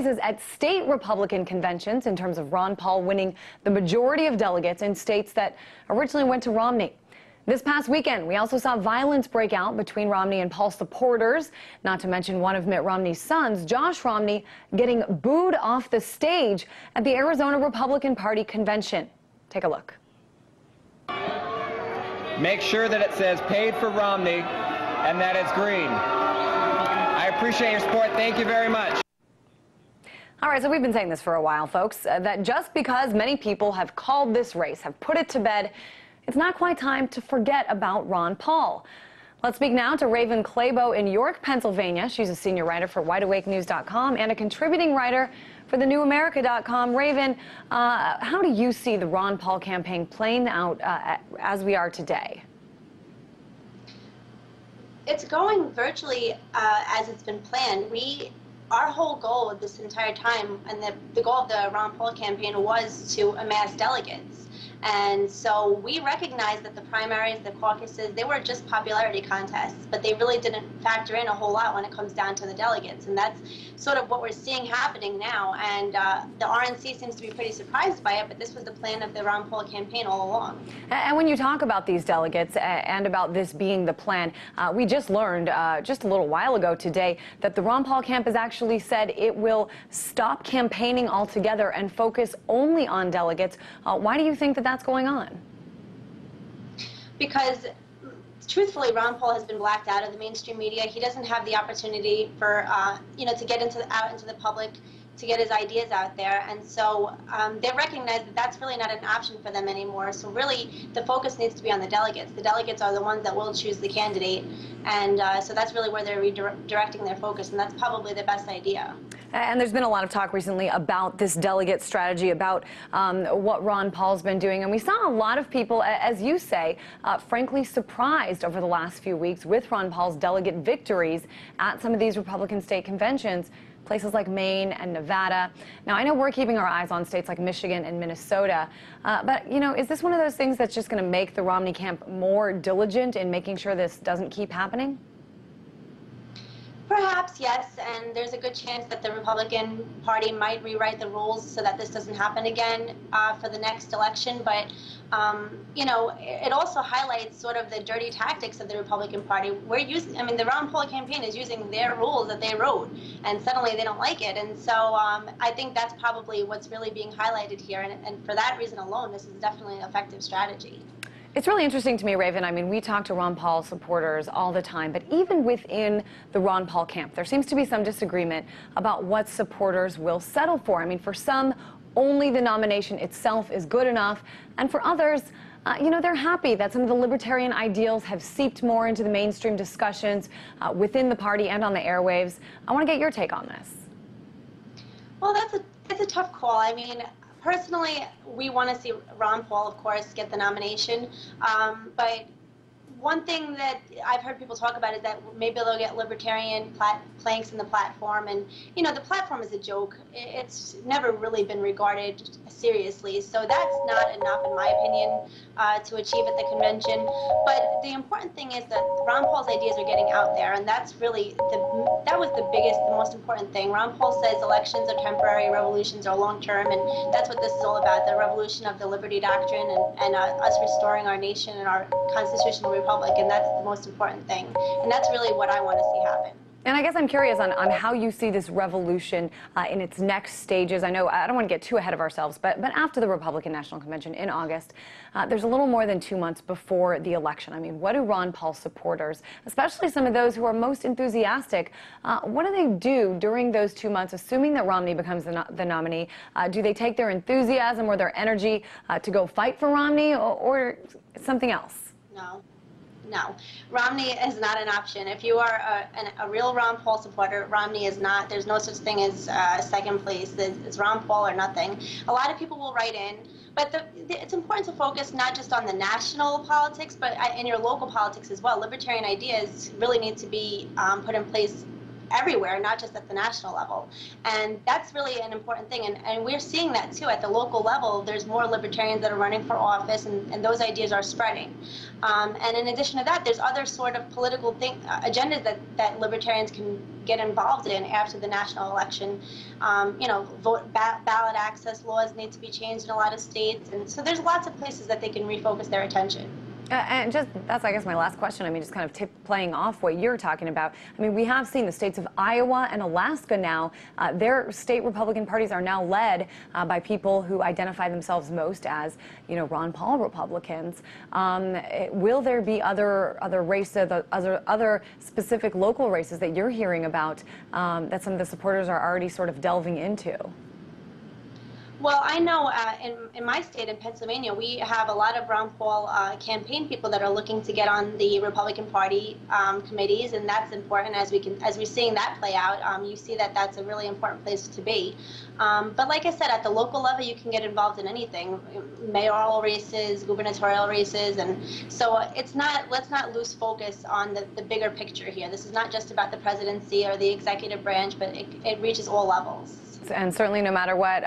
surprises at state Republican conventions in terms of Ron Paul winning the majority of delegates in states that originally went to Romney. This past weekend, we also saw violence break out between Romney and Paul supporters, not to mention one of Mitt Romney's sons, Josh Romney, getting booed off the stage at the Arizona Republican Party convention. Take a look. Make sure that it says paid for Romney and that it's green. I appreciate your support. Thank you very much. All right, so we've been saying this for a while, folks, that just because many people have called this race, have put it to bed, it's not quite time to forget about Ron Paul. Let's speak now to Raven Clabo in York, Pennsylvania. She's a senior writer for WideAwakeNews.com and a contributing writer for TheNewAmerica.com. Raven, how do you see the Ron Paul campaign playing out as we are today? It's going virtually as it's been planned. Our whole goal of this entire time, and the goal of the Ron Paul campaign, was to amass delegates. And so we recognize that the primaries, the caucuses, they were just popularity contests, but they really didn't factor in a whole lot when it comes down to the delegates. And that's sort of what we're seeing happening now. And the RNC seems to be pretty surprised by it, but this was the plan of the Ron Paul campaign all along. And when you talk about these delegates and about this being the plan, we just learned just a little while ago today that the Ron Paul camp has actually said it will stop campaigning altogether and focus only on delegates. Why do you think that that's going on? Because truthfully, Ron Paul has been blacked out of the mainstream media. He doesn't have the opportunity for, to get out into the public, to get his ideas out there. And so they recognize that that's really not an option for them anymore. So really, the focus needs to be on the delegates. The delegates are the ones that will choose the candidate. And so that's really where they're redirecting their focus. And that's probably the best idea. And there's been a lot of talk recently about this delegate strategy, about what Ron Paul's been doing. And we saw a lot of people, as you say, frankly surprised over the last few weeks with Ron Paul's delegate victories at some of these Republican state conventions, places like Maine and Nevada. Now, I know we're keeping our eyes on states like Michigan and Minnesota, but, is this one of those things that's just going to make the Romney camp more diligent in making sure this doesn't keep happening? Perhaps, yes, and there's a good chance that the Republican Party might rewrite the rules so that this doesn't happen again for the next election. But, it also highlights sort of the dirty tactics of the Republican Party. The Ron Paul campaign is using their rules that they wrote, and suddenly they don't like it. And so I think that's probably what's really being highlighted here. And for that reason alone, this is definitely an effective strategy. It's really interesting to me, Raven. We talk to Ron Paul supporters all the time, but even within the Ron Paul camp, there seems to be some disagreement about what supporters will settle for. For some, only the nomination itself is good enough, and for others, they're happy that some of the libertarian ideals have seeped more into the mainstream discussions within the party and on the airwaves. I want to get your take on this. Well, that's a tough call. Personally, we want to see Ron Paul, of course, get the nomination. But one thing that I've heard people talk about is that maybe they'll get libertarian planks in the platform. And, the platform is a joke. It's never really been regarded seriously. So that's not enough, in my opinion, to achieve at the convention. But the important thing is that Ron Paul's ideas are getting out there. And that's really, that was the most important thing. Ron Paul says elections are temporary, revolutions are long-term. And that's what this is all about, the revolution of the Liberty Doctrine and us restoring our nation and our constitutional republic. And that's the most important thing. And that's really what I want to see happen. And I guess I'm curious on how you see this revolution in its next stages. I know I don't want to get too ahead of ourselves, but after the Republican National Convention in August, there's a little more than 2 months before the election. What do Ron Paul supporters, especially some of those who are most enthusiastic, what do they do during those 2 months, assuming that Romney becomes the nominee? Do they take their enthusiasm or their energy to go fight for Romney or something else? No, Romney is not an option. If you are a real Ron Paul supporter, Romney is not. There's no such thing as second place. It's Ron Paul or nothing. A lot of people will write in, but it's important to focus not just on the national politics, but in your local politics as well. Libertarian ideas really need to be put in place everywhere, not just at the national level. And that's really an important thing. And we're seeing that too at the local level. There's more libertarians that are running for office, and those ideas are spreading. And in addition to that, there's other sort of political agendas that libertarians can get involved in after the national election. Ballot access laws need to be changed in a lot of states, and so there's lots of places that they can refocus their attention. And just, that's, I guess, my last question. I mean, just kind of playing off what you're talking about. I mean, we have seen the states of Iowa and Alaska now, their state Republican parties are now led by people who identify themselves most as, Ron Paul Republicans. Will there be other races, other specific local races that you're hearing about that some of the supporters are already sort of delving into? Well, I know in my state, in Pennsylvania, we have a lot of Ron Paul campaign people that are looking to get on the Republican Party committees, and that's important as we're seeing that play out. You see that that's a really important place to be. But like I said, at the local level, you can get involved in anything: mayoral races, gubernatorial races, and so let's not lose focus on the bigger picture here. This is not just about the presidency or the executive branch, but it reaches all levels. And certainly, no matter what.